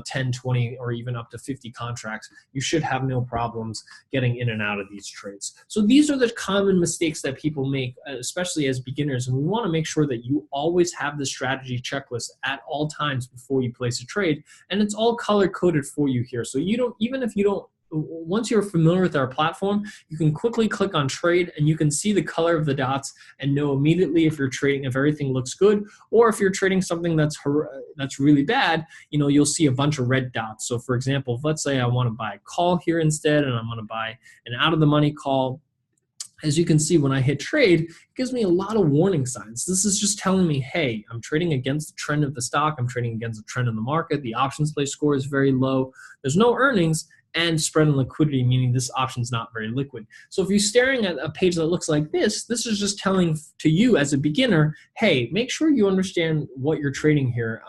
10, 20, or even up to 50 contracts. You should have no problems getting in and out of these trades. So these are the common mistakes that people make, especially as beginners, and we want to make sure that you always have the strategy checklist at all times before you place a trade, and it's all color-coded for you here. So once you're familiar with our platform, you can quickly click on trade and you can see the color of the dots and know immediately if you're trading, if everything looks good, or if you're trading something that's really bad, you'll see a bunch of red dots. So for example, let's say I want to buy a call here instead, and I'm going to buy an out of the money call. As you can see, when I hit trade, it gives me a lot of warning signs. This is just telling me, hey, I'm trading against the trend of the stock. I'm trading against the trend of the market. The options play score is very low. There's no earnings and spread and liquidity, meaning this option is not very liquid. So if you're staring at a page that looks like this is just telling to you as a beginner, hey, make sure you understand what you're trading here.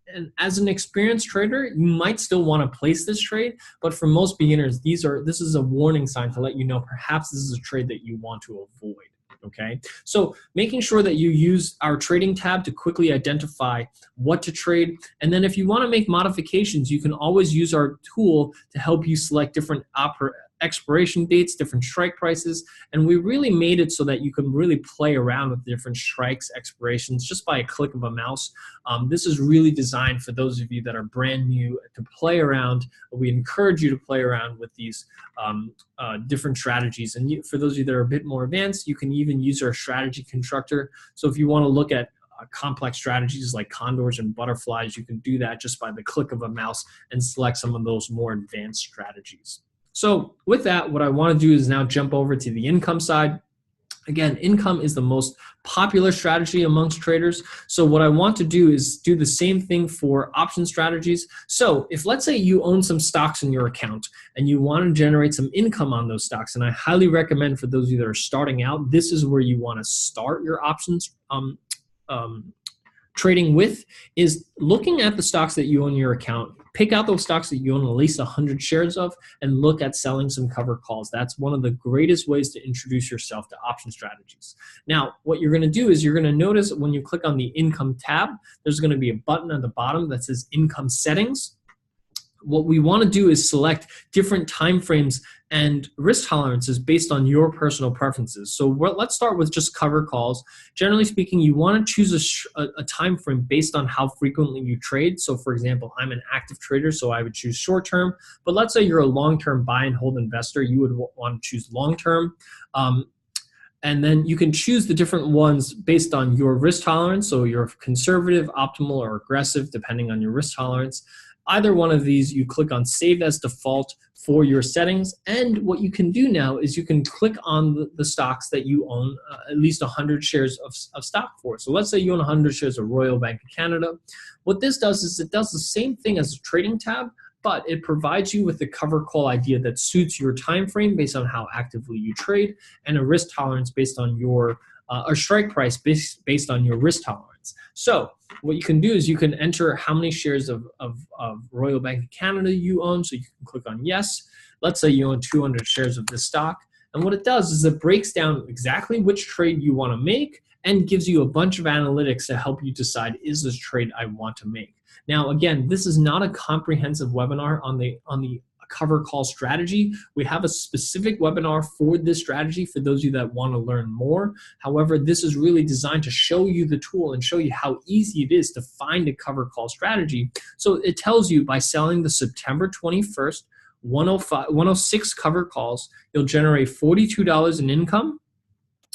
And as an experienced trader, you might still want to place this trade, but for most beginners, this is a warning sign to let you know perhaps this is a trade that you want to avoid. Okay, so making sure that you use our trading tab to quickly identify what to trade, and then if you want to make modifications, you can always use our tool to help you select different expiration dates, different strike prices, and we really made it so that you can really play around with different strikes, expirations, just by a click of a mouse. This is really designed for those of you that are brand new to play around. We encourage you to play around with these different strategies, and for those of you that are a bit more advanced, you can even use our strategy constructor. So if you want to look at complex strategies like condors and butterflies, you can do that just by the click of a mouse and select some of those more advanced strategies. So with that, what I want to do is now jump over to the income side. Again, income is the most popular strategy amongst traders. So what I want to do is do the same thing for option strategies. So if, let's say, you own some stocks in your account and you want to generate some income on those stocks, and I highly recommend for those of you that are starting out, this is where you want to start your options trading with, is looking at the stocks that you own in your account. Pick out those stocks that you own at least 100 shares of and look at selling some cover calls. That's one of the greatest ways to introduce yourself to option strategies. Now, what you're going to do is you're going to notice when you click on the income tab, there's going to be a button at the bottom that says income settings. What we want to do is select different time frames and risk tolerances based on your personal preferences. So let's start with just cover calls. Generally speaking, you want to choose a time frame based on how frequently you trade. So for example, I'm an active trader, so I would choose short term. But let's say you're a long-term buy and hold investor, you would want to choose long-term. And then you can choose the different ones based on your risk tolerance. So you're conservative, optimal, or aggressive, depending on your risk tolerance. Either one of these, you click on Save as Default for your settings. And what you can do now is you can click on the stocks that you own at least 100 shares of stock for. So let's say you own 100 shares of Royal Bank of Canada. What this does is it does the same thing as a trading tab, but it provides you with the cover call idea that suits your time frame based on how actively you trade, and a risk tolerance based on your or strike price based on your risk tolerance. So what you can do is you can enter how many shares of Royal Bank of Canada you own. So you can click on yes. Let's say you own 200 shares of this stock. And what it does is it breaks down exactly which trade you want to make and gives you a bunch of analytics to help you decide, is this trade I want to make? Now, again, this is not a comprehensive webinar on the cover call strategy. We have a specific webinar for this strategy for those of you that want to learn more. However, this is really designed to show you the tool and show you how easy it is to find a cover call strategy. So it tells you by selling the September 21st 106 cover calls, you'll generate $42 in income,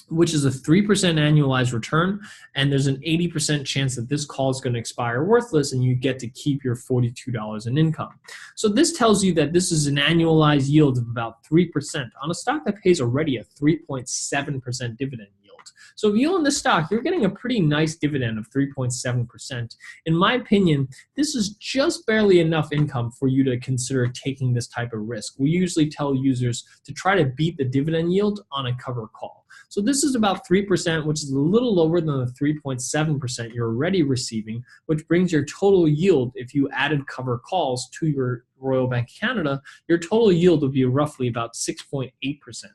which is a 3% annualized return, and there's an 80% chance that this call is going to expire worthless and you get to keep your $42 in income. So this tells you that this is an annualized yield of about 3% on a stock that pays already a 3.7% dividend yield. So if you own this stock, you're getting a pretty nice dividend of 3.7%. In my opinion, this is just barely enough income for you to consider taking this type of risk. We usually tell users to try to beat the dividend yield on a cover call. So this is about 3%, which is a little lower than the 3.7% you're already receiving, which brings your total yield, if you added cover calls to your Royal Bank of Canada, your total yield would be roughly about 6.8%.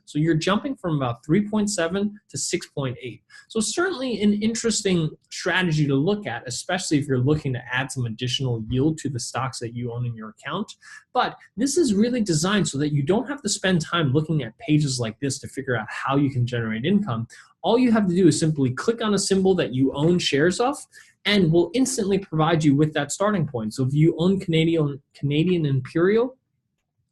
So you're jumping from about 3.7 to 6.8. So certainly an interesting strategy to look at, especially if you're looking to add some additional yield to the stocks that you own in your account. But this is really designed so that you don't have to spend time looking at pages like this to figure out how you can generate income. All you have to do is simply click on a symbol that you own shares of, and will instantly provide you with that starting point. So if you own Canadian Imperial,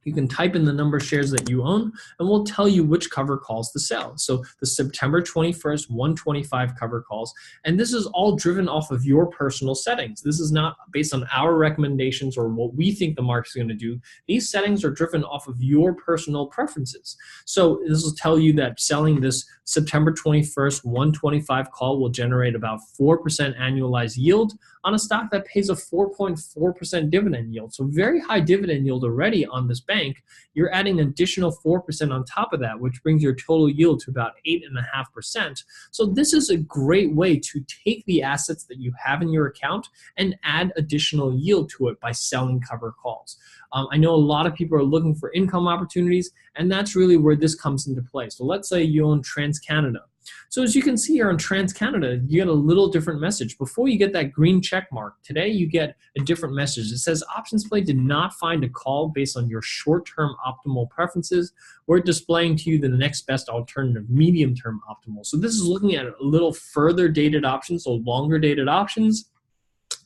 you can type in the number of shares that you own, and we'll tell you which cover calls to sell. So the September 21st, 125 cover calls, and this is all driven off of your personal settings. This is not based on our recommendations or what we think the market's going to do. These settings are driven off of your personal preferences. So this will tell you that selling this September 21st, 125 call will generate about 4% annualized yield on a stock that pays a 4.4% dividend yield. So very high dividend yield already on this bank. You're adding an additional 4% on top of that, which brings your total yield to about 8.5%. So this is a great way to take the assets that you have in your account and add additional yield to it by selling cover calls. I know a lot of people are looking for income opportunities, and that's really where this comes into play. So let's say you own TransCanada. So as you can see here on TransCanada, you get a little different message. Before you get that green check mark, today you get a different message. It says OptionsPlay did not find a call based on your short-term optimal preferences. We're displaying to you the next best alternative, medium-term optimal. So this is looking at a little further dated options, so longer dated options.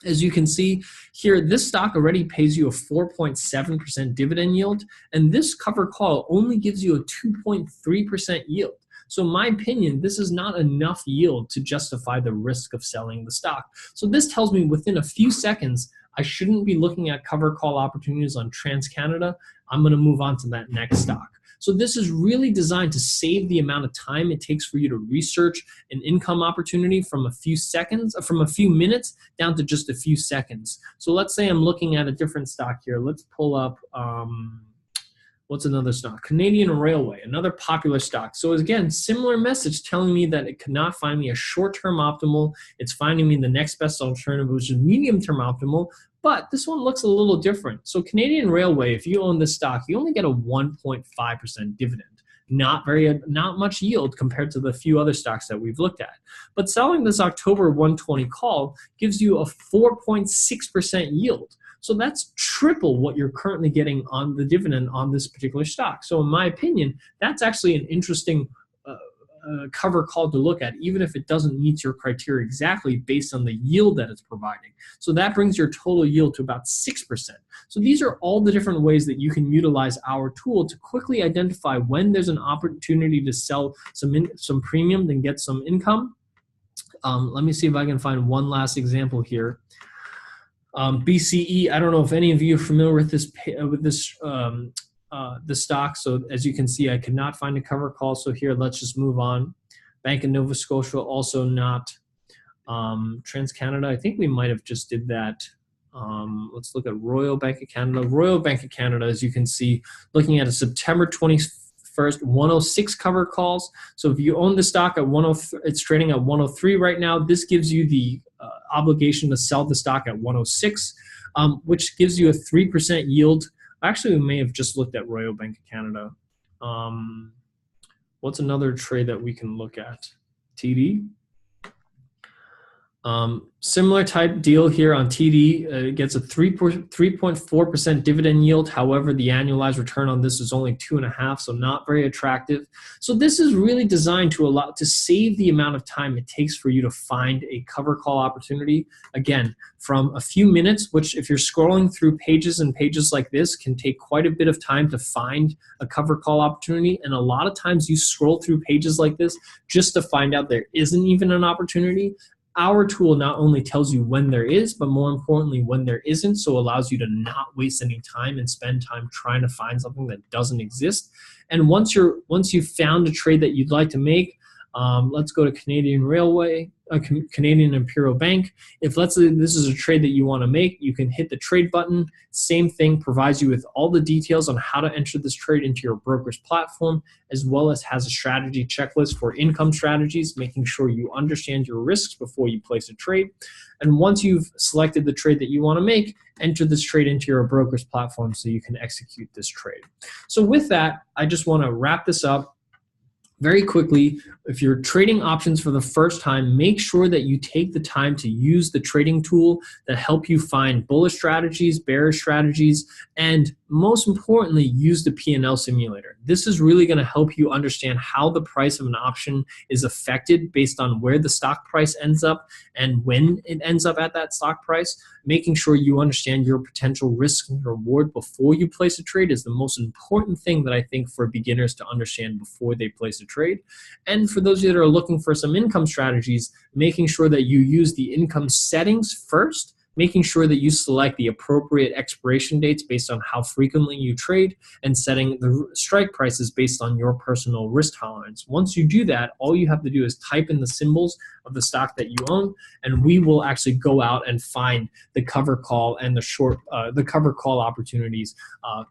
As you can see here, this stock already pays you a 4.7% dividend yield, and this cover call only gives you a 2.3% yield. So in my opinion, this is not enough yield to justify the risk of selling the stock. So this tells me within a few seconds, I shouldn't be looking at cover call opportunities on TransCanada. I'm going to move on to that next stock. So this is really designed to save the amount of time it takes for you to research an income opportunity from a few minutes down to just a few seconds. So let's say I'm looking at a different stock here. Let's pull up, what's another stock? Canadian Railway, another popular stock. So again, similar message telling me that it could not find me a short-term optimal. It's finding me the next best alternative, which is medium-term optimal. But this one looks a little different. So Canadian Railway, if you own this stock, you only get a 1.5% dividend. Not much yield compared to the few other stocks that we've looked at. But selling this October 120 call gives you a 4.6% yield. So that's triple what you're currently getting on the dividend on this particular stock. So in my opinion, that's actually an interesting cover call to look at, even if it doesn't meet your criteria exactly based on the yield that it's providing. So that brings your total yield to about 6%. So these are all the different ways that you can utilize our tool to quickly identify when there's an opportunity to sell some premium and get some income. Let me see if I can find one last example here. BCE, I don't know if any of you are familiar with the stock. So as you can see, I could not find a cover call. So here, let's just move on. Bank of Nova Scotia, also not. TransCanada, I think we might have just did that. Let's look at Royal Bank of Canada. Royal Bank of Canada, as you can see, looking at a September 21st, 106 cover calls. So if you own the stock at 103, it's trading at 103 right now. This gives you the obligation to sell the stock at 106, which gives you a 3% yield. Actually, we may have just looked at Royal Bank of Canada. What's another trade that we can look at? TD. Similar type deal here on TD. It gets a 3.4% dividend yield. However, the annualized return on this is only 2.5%, so not very attractive. So this is really designed to save the amount of time it takes for you to find a cover call opportunity. Again, from a few minutes, which if you're scrolling through pages and pages like this can take quite a bit of time to find a cover call opportunity. And a lot of times you scroll through pages like this just to find out there isn't even an opportunity. Our tool not only tells you when there is, but more importantly, when there isn't, so allows you to not waste any time and spend time trying to find something that doesn't exist. And once you've found a trade that you'd like to make, let's go to Canadian Railway. Canadian Imperial Bank. If let's say this is a trade that you want to make, you can hit the trade button. Same thing, provides you with all the details on how to enter this trade into your broker's platform, as well as has a strategy checklist for income strategies, making sure you understand your risks before you place a trade. And once you've selected the trade that you want to make, enter this trade into your broker's platform so you can execute this trade. So with that, I just want to wrap this up. Very quickly, if you're trading options for the first time, make sure that you take the time to use the trading tool that help you find bullish strategies, bearish strategies, and most importantly, use the P&L simulator. This is really going to help you understand how the price of an option is affected based on where the stock price ends up and when it ends up at that stock price. Making sure you understand your potential risk and reward before you place a trade is the most important thing that I think for beginners to understand before they place a trade. And for those of you that are looking for some income strategies, making sure that you use the income settings first, making sure that you select the appropriate expiration dates based on how frequently you trade, and setting the strike prices based on your personal risk tolerance. Once you do that, all you have to do is type in the symbols of the stock that you own, and we will actually go out and find the cover call and the cover call opportunities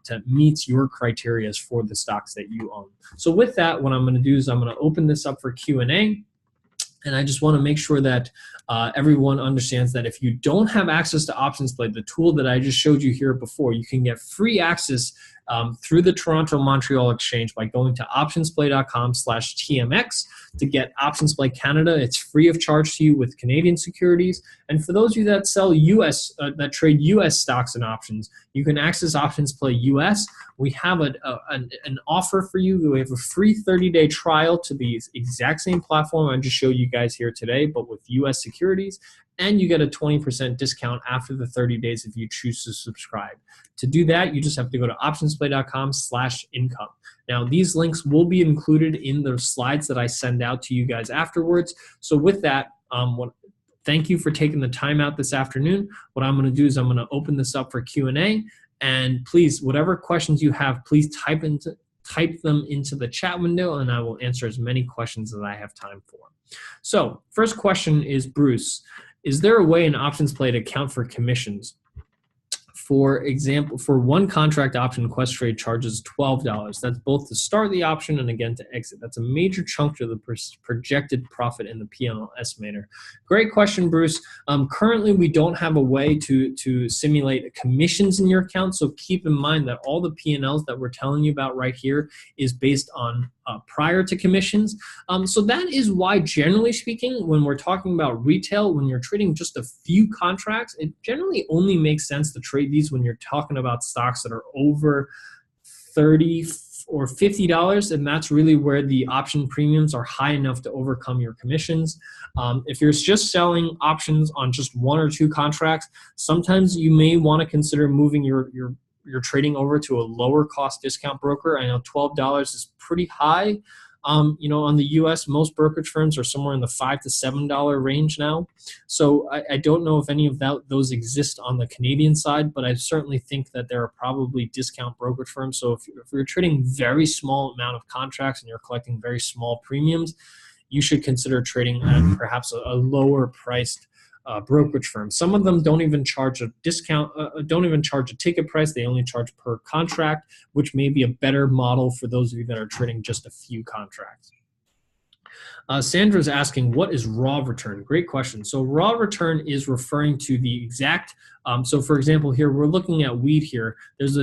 to meet your criteria for the stocks that you own. So with that, what I'm going to do is I'm going to open this up for Q&A. And I just want to make sure that everyone understands that if you don't have access to OptionsPlay, the tool that I just showed you here before, you can get free access through the Toronto-Montreal Exchange by going to optionsplay.com/TMX to get OptionsPlay Canada. It's free of charge to you with Canadian securities. And for those of you that sell that trade US stocks and options, you can access OptionsPlay US. We have an offer for you. We have a free 30-day trial to the exact same platform I just showed you guys here today, but with US securities. And you get a 20% discount after the 30 days if you choose to subscribe. To do that, you just have to go to optionsplay.com/income. Now, these links will be included in the slides that I send out to you guys afterwards. So with that, thank you for taking the time out this afternoon. What I'm going to do is I'm going to open this up for Q&A. And please, whatever questions you have, please type them into the chat window, and I will answer as many questions as I have time for. So first question is Bruce. Is there a way in OptionsPlay to account for commissions? For example, for one contract option, Questrade charges $12. That's both to start the option and again to exit. That's a major chunk to the projected profit in the P&L estimator. Great question, Bruce. Currently, we don't have a way to simulate commissions in your account, so keep in mind that all the P&Ls that we're telling you about right here is based on prior to commissions. So that is why, generally speaking, when we're talking about retail, when you're trading just a few contracts, it generally only makes sense to trade these when you're talking about stocks that are over $30 or $50, and that's really where the option premiums are high enough to overcome your commissions. If you're just selling options on just one or two contracts, sometimes you may want to consider moving your trading over to a lower cost discount broker. I know $12 is pretty high. You know, on the US, most brokerage firms are somewhere in the $5 to $7 range now. So I don't know if any of those exist on the Canadian side, but I certainly think that there are probably discount brokerage firms. So if you're trading very small amount of contracts and you're collecting very small premiums, you should consider trading at perhaps a lower priced brokerage firm. Some of them don't even charge a discount, don't even charge a ticket price. They only charge per contract, which may be a better model for those of you that are trading just a few contracts. Sandra's asking, what is raw return? Great question. So raw return is referring to the exact, so for example, here we're looking at wheat here. There's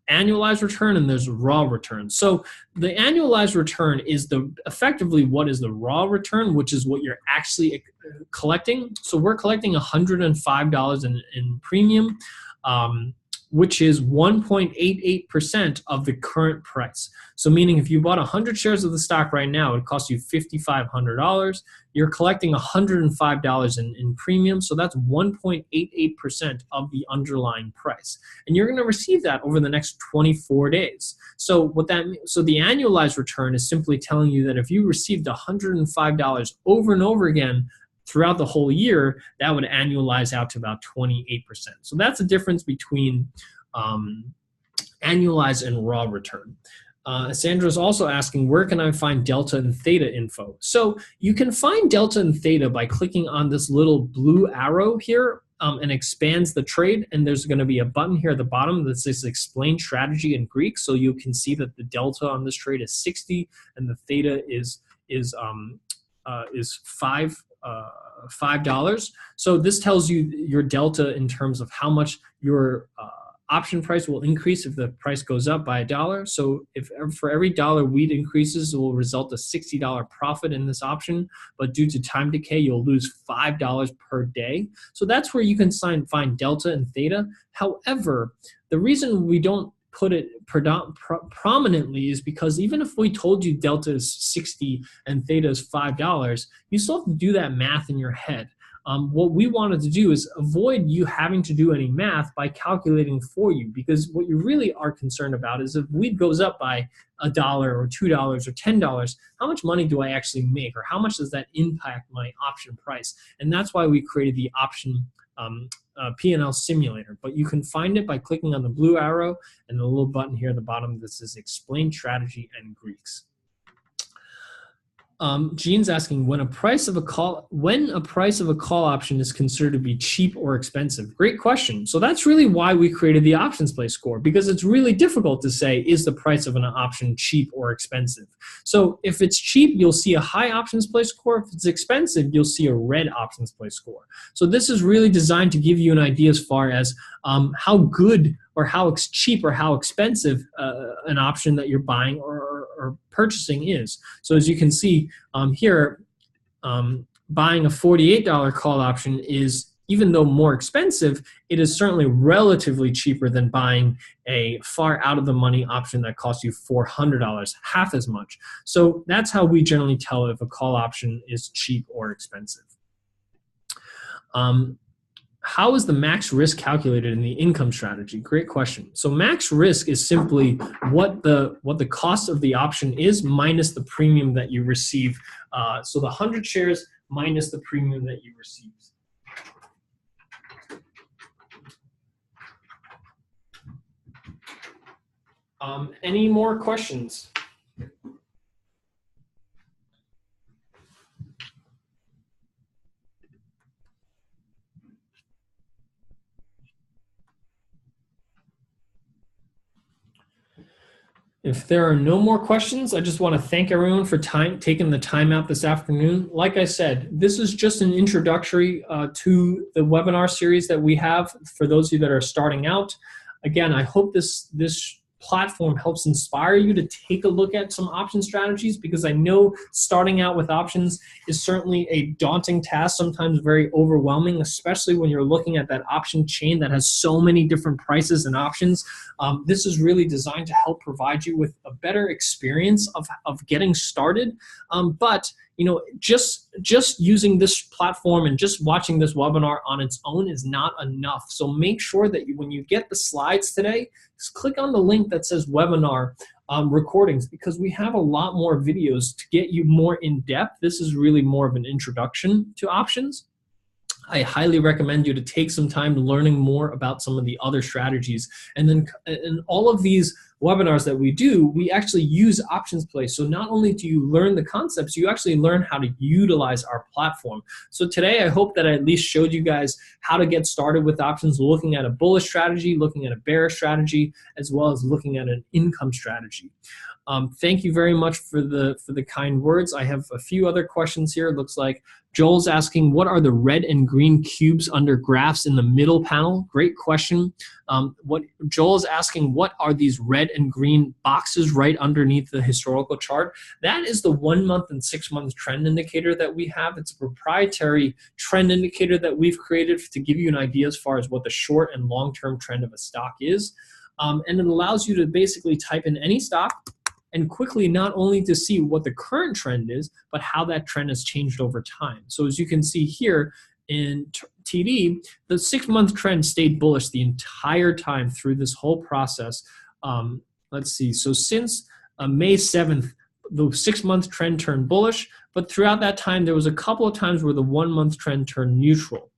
annualized return and there's raw return. So the annualized return is effectively what is the raw return, which is what you're actually collecting. So we're collecting $105 in premium, which is 1.88% of the current price. So meaning if you bought 100 shares of the stock right now, it costs you $5,500. You're collecting $105 in premium, so that's 1.88% of the underlying price. And you're gonna receive that over the next 24 days. So so the annualized return is simply telling you that if you received $105 over and over again throughout the whole year, that would annualize out to about 28%. So that's the difference between annualized and raw return. Sandra's also asking, where can I find delta and theta info? So you can find delta and theta by clicking on this little blue arrow here, and expands the trade. And there's going to be a button here at the bottom that says explain strategy in Greek. So you can see that the delta on this trade is 60 and the theta is $5. So this tells you your delta in terms of how much your option price will increase if the price goes up by $1. So if for every dollar wheat increases, it will result a $60 profit in this option. But due to time decay, you'll lose $5 per day. So that's where you can find delta and theta. However, the reason we don't put it prominently is because even if we told you delta is 60 and theta is $5, you still have to do that math in your head. What we wanted to do is avoid you having to do any math by calculating for you, because what you really are concerned about is if wheat goes up by $1 or $2 or $10, how much money do I actually make, or how much does that impact my option price? And that's why we created the option P&L simulator. But you can find it by clicking on the blue arrow and the little button here at the bottom that says explain strategy and Greeks. Jean's asking, when a price of a call option is considered to be cheap or expensive? Great question. So that's really why we created the OptionsPlay score, because it's really difficult to say, is the price of an option cheap or expensive? So if it's cheap, you'll see a high OptionsPlay score. If it's expensive, you'll see a red OptionsPlay score. So this is really designed to give you an idea as far as how good or how cheap or how expensive an option that you're buying or purchasing is. So as you can see here, buying a $48 call option is, even though more expensive, it is certainly relatively cheaper than buying a far out of the money option that costs you $400, half as much. So that's how we generally tell if a call option is cheap or expensive. How is the max risk calculated in the income strategy? Great question. So max risk is simply what the cost of the option is minus the premium that you receive. So the 100 shares minus the premium that you receive. Any more questions? If there are no more questions, I just want to thank everyone for taking the time out this afternoon. Like I said, this is just an introductory to the webinar series that we have for those of you that are starting out. Again, I hope this platform helps inspire you to take a look at some option strategies, because I know starting out with options is certainly a daunting task, sometimes very overwhelming, especially when you're looking at that option chain that has so many different prices and options. This is really designed to help provide you with a better experience of getting started. But you know, just using this platform and just watching this webinar on its own is not enough. So make sure that when you get the slides today, just click on the link that says webinar recordings, because we have a lot more videos to get you more in depth. This is really more of an introduction to options. I highly recommend you to take some time learning more about some of the other strategies. And then in all of these webinars that we do, we actually use OptionsPlay. So not only do you learn the concepts, you actually learn how to utilize our platform. So today, I hope that I at least showed you guys how to get started with options, looking at a bullish strategy, looking at a bearish strategy, as well as looking at an income strategy. Thank you very much for the kind words. I have a few other questions here. It looks like Joel's asking, what are the red and green cubes under graphs in the middle panel? Great question. What Joel's asking, what are these red and green boxes right underneath the historical chart? That is the 1 month and 6 month trend indicator that we have. It's a proprietary trend indicator that we've created to give you an idea as far as what the short and long-term trend of a stock is. And it allows you to basically type in any stock and quickly not only to see what the current trend is, but how that trend has changed over time. So as you can see here in TD, the 6 month trend stayed bullish the entire time through this whole process. Let's see, so since May 7th, the 6 month trend turned bullish, but throughout that time, there was a couple of times where the 1 month trend turned neutral.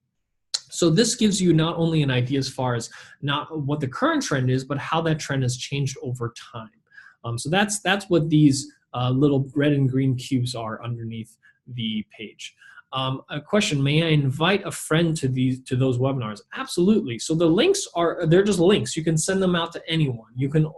So this gives you not only an idea as far as not what the current trend is, but how that trend has changed over time. So that's what these little red and green cubes are underneath the page. A question: may I invite a friend to those webinars? Absolutely. So the links they're just links. You can send them out to anyone. You can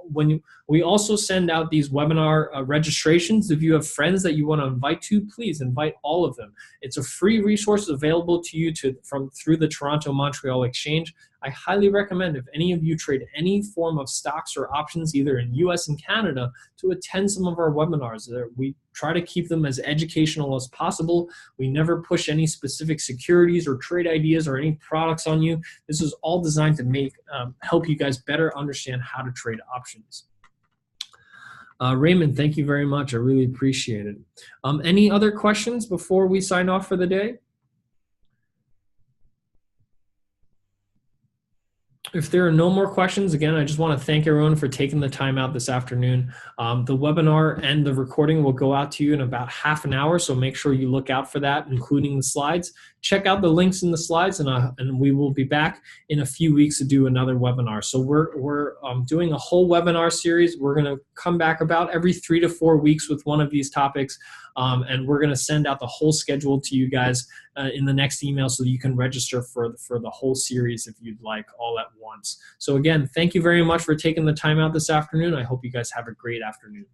we also send out these webinar registrations. If you have friends that you want to invite to, please invite all of them. It's a free resource available to you through the Toronto Montreal Exchange. I highly recommend, if any of you trade any form of stocks or options, either in US and Canada, to attend some of our webinars. We try to keep them as educational as possible. We never push any specific securities or trade ideas or any products on you. This is all designed to help you guys better understand how to trade options. Raymond, thank you very much. I really appreciate it. Any other questions before we sign off for the day? If there are no more questions, again, I just want to thank everyone for taking the time out this afternoon. The webinar and the recording will go out to you in about half an hour, so make sure you look out for that, including the slides. Check out the links in the slides, and we will be back in a few weeks to do another webinar. So we're doing a whole webinar series. We're going to come back about every 3 to 4 weeks with one of these topics, and we're going to send out the whole schedule to you guys in the next email, so that you can register for the whole series if you'd like, all at once. So again, thank you very much for taking the time out this afternoon. I hope you guys have a great afternoon.